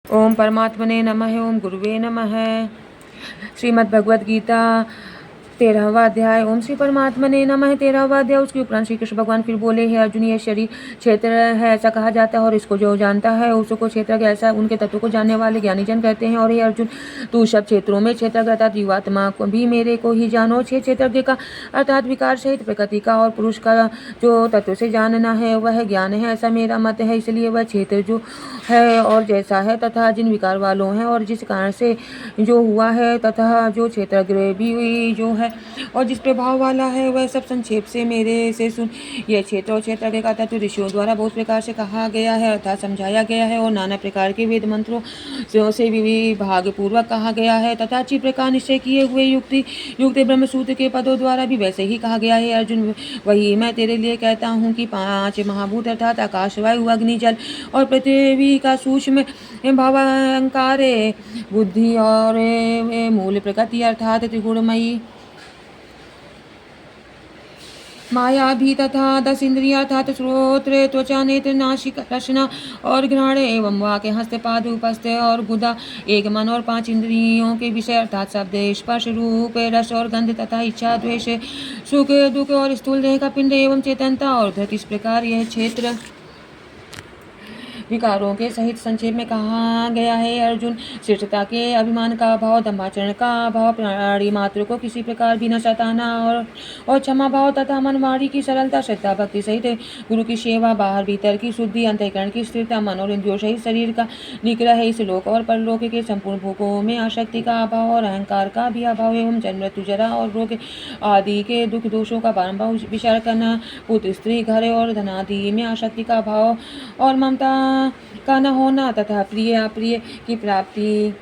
ओम परमात्मने नमः। ओम गुरुवे नमः। श्रीमद्भगवद्गीता 13वां अध्याय। ओम श्री परमात्मने नमः। 13वां अध्याय। उसके उपरांत श्री कृष्ण भगवान फिर बोले, हे अर्जुन, ये शरीर क्षेत्र है ऐसा कहा जाता है, और इसको जो जानता है उसको क्षेत्र के ऐसा उनके तत्व को जानने वाले ज्ञानीजन कहते हैं। और हे अर्जुन, तू सब क्षेत्रों में क्षेत्रज्ञ अर्थात जीवात्मा को भी मेरे को ही जानो। क्षेत्रज्ञ का अर्थात विकार सहित प्रकृति का और पुरुष का जो तत्व से जानना है वह ज्ञान है, ऐसा मेरा मत है। इसलिए वह क्षेत्र जो है और जैसा है तथा जिन विकार वालों है और जिस कारण से जो हुआ है तथा जो क्षेत्रज्ञ भी जो है और जिस प्रभाव वाला है वह सब संक्षेप से मेरे से सुन। यह क्षेत्र और क्षेत्रज्ञ का तत्व ऋषियों द्वारा बहुत प्रकार से कहा गया है अर्थात समझाया गया है, और नाना प्रकार के वेद मंत्रों से विभाग पूर्वक कहा गया है तथा अच्छी प्रकार निश्चय किए हुए युक्त ब्रह्म सूत्र के पदों द्वारा भी वैसे ही कहा गया है। अर्जुन, वही मैं तेरे लिए कहता हूँ कि 5 महाभूत अर्थात आकाश, वायु, अग्नि, जल और पृथ्वी का सूक्ष्म भावांकार बुद्धि और मूल प्रकृति अर्थात त्रिगुणमयी माया भी तथा 10 इंद्रिया अर्थात श्रोत्र, त्वचा, नेत्र, नासिक, रसना और घ्राण एवं वाक्य, हस्त, पाद, उपस्थ और गुदा, एक मन और 5 इंद्रियों के विषय अर्थात शब्द, स्पर्श, रूप, रस और गंध तथा इच्छा, द्वेष, सुख, दुख और स्थूल देह का पिंड एवं चेतनता और धृति, इस प्रकार यह क्षेत्र विकारों के सहित संक्षेप में कहा गया है। अर्जुन, श्रेष्ठता के अभिमान का भाव, दम्भाचरण का भाव, प्राणी मात्र को किसी प्रकार भी न सताना और क्षमा भाव तथा मनवाड़ी की सरलता, श्रद्धा भक्ति सहित गुरु की सेवा, बाहर भीतर की शुद्धि, अंतःकरण की स्थिरता, मन और इंद्रियों सहित शरीर का निग्रह, इस लोक और परलोक के संपूर्ण भोगों में आसक्ति का अभाव और अहंकार का भी अभाव एवं जन्म, मृत्यु, जरा और रोग आदि के दुख दोषों का बारंबार विचार करना, पुत्र, स्त्री, घर और धन आदि में आसक्ति का अभाव और ममता का न होना तथा प्रिय अप्रिय की प्राप्ति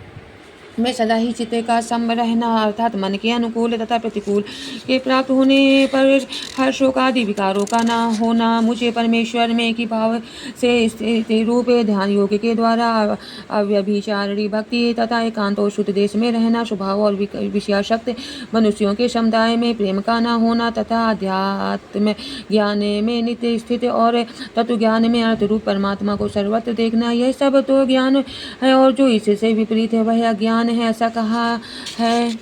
में सदा ही चित्त का सम रहना अर्थात मन के अनुकूल तथा प्रतिकूल के प्राप्त होने पर हर्षों का आदि विकारों का न होना, मुझे परमेश्वर में की भाव से स्थिति रूप ध्यान योग के द्वारा अव्यभिचारिणी भक्ति तथा एकांत और शुद्ध देश में रहना, स्वभाव और विषयाशक्त मनुष्यों के समुदाय में प्रेम का न होना तथा अध्यात्म ज्ञान में नित्य स्थित और तत्व ज्ञान में अर्थ रूप परमात्मा को सर्वत्र देखना, यह सब तो ज्ञान है, और जो इससे विपरीत है वह अज्ञान है, ऐसा कहा है।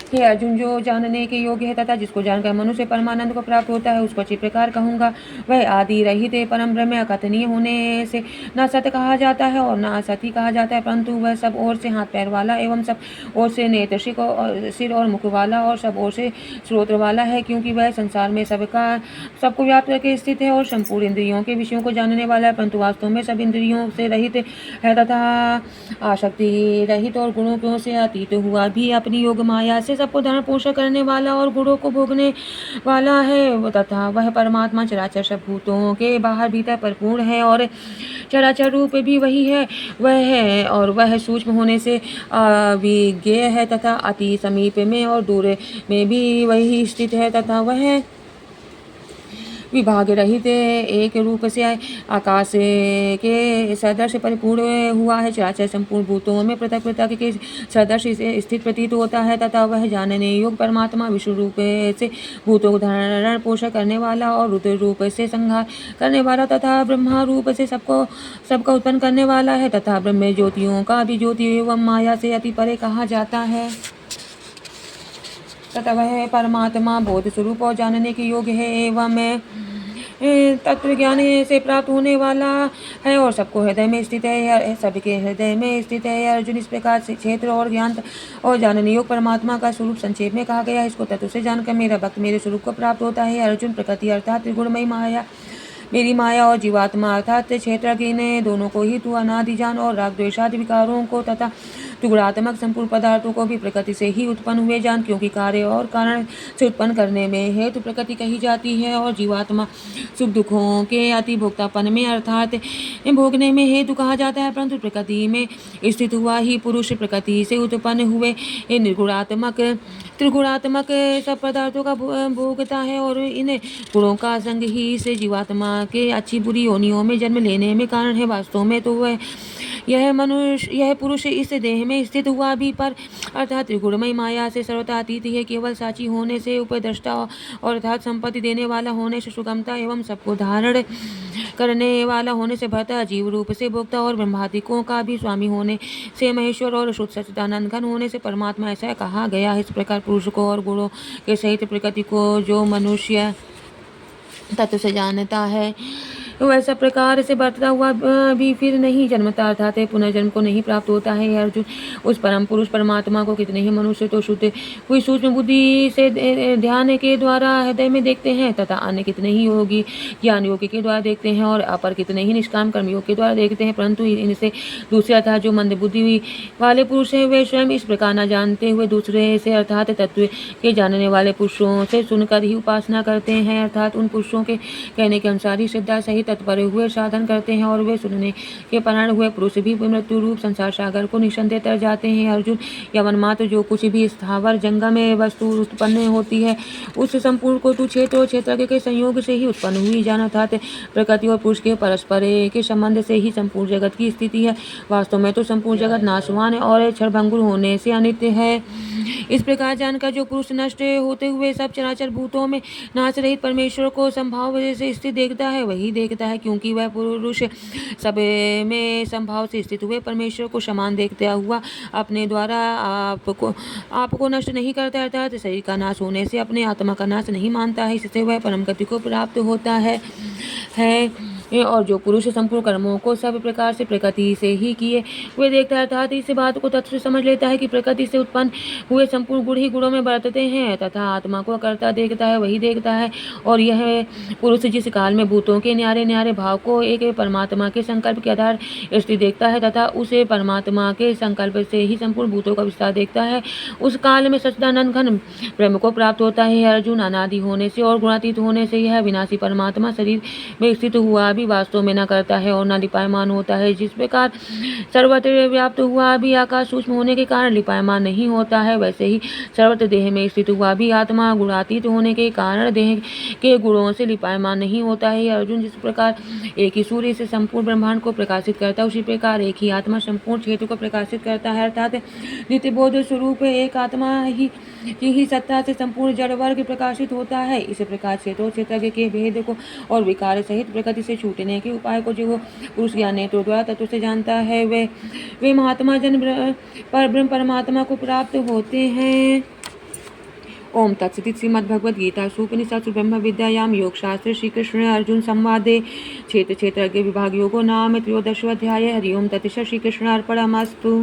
हे अर्जुन, जो जानने के योग्य है तथा जिसको जानकर मनुष्य परमानंद को प्राप्त होता है उसको अच्छी प्रकार कहूँगा। वह आदि रहित परम ब्रह्म अकथनीय होने से न सत्य कहा जाता है और न असत ही कहा जाता है, परंतु वह सब ओर से हाथ पैर वाला एवं सब ओर से नेत्र, सिर और मुख वाला और सब ओर से श्रोत्र वाला है, क्योंकि वह संसार में सबको व्याप्त करके स्थित है और संपूर्ण इंद्रियों के विषयों को जानने वाला है, परंतु वास्तव में सब इंद्रियों से रहित है तथा आसक्ति रहित और गुणों से अतीत हुआ भी अपनी योग माया से सबको धारण पोषण करने वाला और गुणों को भोगने वाला है तथा वह परमात्मा चराचर सब भूतों के बाहर भीतर परिपूर्ण है और चराचर रूप भी वही है, वह है और वह सूक्ष्म होने से अविज्ञेय है तथा अति समीप में और दूर में भी वही स्थित है तथा वह विभाग रहित एक रूप से आकाश के सदृश परिपूर्ण हुआ है, चराचर संपूर्ण भूतों में पृथक पृथक के सदृश स्थित प्रतीत होता है तथा वह जानने योग्य परमात्मा विष्णु रूप से भूतों को धारण पोषण करने वाला और रुद्र रूप से संहार करने वाला तथा ब्रह्मा रूप से सबका उत्पन्न करने वाला है तथा ब्रह्म ज्योतियों का भी ज्योति एवं माया से अति परे कहा जाता है तथा वह परमात्मा बोध स्वरूप और जानने के योग्य है एवं तत्व ज्ञान से प्राप्त होने वाला है और सबको हृदय में स्थित है, सबके हृदय में स्थित है। अर्जुन, इस प्रकार से क्षेत्र और ज्ञान और जानने योग्य परमात्मा का स्वरूप संक्षेप में कहा गया है। इसको तत्व से जानकर मेरा भक्त मेरे स्वरूप को प्राप्त होता है। अर्जुन, प्रकृति अर्थात त्रिगुणमयी माया, मेरी माया और जीवात्मा अर्थात क्षेत्रज्ञ ने दोनों को ही तू अनादि जान और राग द्वेषादि विकारों को तथा त्रिगुणात्मक संपूर्ण पदार्थों को भी प्रकृति से ही उत्पन्न हुए जान, क्योंकि कार्य और कारण से उत्पन्न करने में हेतु प्रकृति कही जाती है और जीवात्मा सुख दुखों के अति भोक्तापन में अर्थात भोगने में हेतु कहा जाता है, परंतु प्रकृति में स्थित हुआ ही पुरुष प्रकृति से उत्पन्न हुए त्रिगुणात्मक सब पदार्थों का भोगता है और इन गुणों का संग ही इस जीवात्मा के अच्छी बुरी योनियों में जन्म लेने में कारण है। वास्तव में तो वह यह पुरुष इस देह में स्थित हुआ भी पर अर्थात त्रिगुणमयी माया से सर्वथा अतीत है, केवल साची होने से उपद्रष्टा और अर्थात संपत्ति देने वाला होने से सुगमता एवं सबको धारण करने वाला होने से भरता, जीव रूप से भोक्ता और ब्रह्मादिकों का भी स्वामी होने से महेश्वर और शुद्ध सच्चिदानंद घन होने से परमात्मा ऐसा कहा गया है। इस प्रकार पुरुष को और गुणों के सहित प्रकृति को जो मनुष्य तत्व से जानता है वैसा प्रकार से बरतता हुआ भी फिर नहीं जन्मता, अर्थात पुनर्जन्म को नहीं प्राप्त होता है। अर्जुन, उस परम पुरुष परमात्मा को कितने ही मनुष्य तो शुद्ध हुई सूक्ष्म बुद्धि से ध्यान के द्वारा हृदय में देखते हैं तथा अन्य कितने ही योगी ज्ञान योगी के द्वारा देखते हैं और अपर कितने ही निष्काम कर्मयोग के द्वारा देखते हैं, परंतु इनसे दूसरे अर्थात जो मंद बुद्धि वाले पुरुष हैं वे स्वयं इस प्रकार न जानते हुए दूसरे से अर्थात तत्व के जानने वाले पुरुषों से सुनकर ही उपासना करते हैं, अर्थात उन पुरुषों के कहने के अनुसार ही श्रद्धा सहित तत्पर हुए साधन करते हैं और वे सुनने के परिणाम हुए पुरुष भी मृत्यु रूप संसार सागर को निसंदेह तर जाते हैं। अर्जुन, यमन मात्र जो कुछ भी स्थावर जंगम में वस्तु उत्पन्न होती है उस संपूर्ण को तू क्षेत्र और क्षेत्र के संयोग से ही उत्पन्न हुई जान, अर्थात प्रकृति और पुरुष के परस्पर के संबंध से ही संपूर्ण जगत की स्थिति है। वास्तव में तो संपूर्ण जगत नाशवान और क्षणभंगुर होने से अनित्य है। इस प्रकार जानकर जो पुरुष नष्ट होते हुए सब चराचर भूतों में नाश रहित परमेश्वर को संभाव से स्थित देखता है वही देखता है, क्योंकि वह पुरुष सब में संभाव से स्थित हुए परमेश्वर को समान देखता हुआ अपने द्वारा आपको नष्ट नहीं करता, अर्थात शरीर का नाश होने से अपने आत्मा का नाश नहीं मानता है, इससे वह परम गति को प्राप्त होता है। और जो पुरुष संपूर्ण कर्मों को सब प्रकार से प्रकृति से ही किए वे देखता है, अर्थात इस बात को तत्व से समझ लेता है कि प्रकृति से उत्पन्न हुए संपूर्ण गुण ही गुणों में बरतते हैं तथा आत्मा को करता देखता है वही देखता है। और यह पुरुष जिस काल में भूतों के न्यारे न्यारे भाव को एक परमात्मा के संकल्प के आधार स्थित देखता है तथा उसे परमात्मा के संकल्प से ही संपूर्ण भूतों का विस्तार देखता है, उस काल में सच्चिदानंद घन ब्रह्म को प्राप्त होता है। अर्जुन, अनादि होने से और गुणातीत होने से यह विनाशी परमात्मा शरीर में स्थित हुआ भी वास्तव में न करता है और न लिपायमान होता है। जिस प्रकार सर्वत्र व्याप्त हुआ भी आकाश सूक्ष्म होने के कारण लिपायमान नहीं होता है, वैसे ही सर्वत्र देह में स्थित हुआ भी आत्मा गुणातीत होने के कारण देह के गुणों से लिपायमान नहीं होता है। अर्जुन, जिस प्रकार एक ही सूर्य से संपूर्ण ब्रह्मांड को प्रकाशित करता है उसी प्रकार एक ही आत्मा संपूर्ण क्षेत्र को प्रकाशित करता है, अर्थात नित्य बोध स्वरूप एक आत्मा ही सत्ता से संपूर्ण जड़ वर्ग प्रकाशित होता है। इस प्रकार क्षेत्रों क्षेत्र के भेद को और विकार सहित प्रकृति से छूटने के उपाय को जो पुरुष ज्ञान नेत्रों द्वारा तत्व से जानता है वे महात्मा जन पर ब्रह्म परमात्मा को प्राप्त होते हैं। ओम तत्सदित श्रीमद्भगवद गीता उपनिषत्सु ब्रह्म विद्यायाम योग शास्त्र श्री कृष्ण अर्जुन संवादे क्षेत्र क्षेत्र विभाग योगो नाम त्रयोदशोऽध्यायः। हरि ओम तत्सत् श्री कृष्ण अर्पणमस्तु।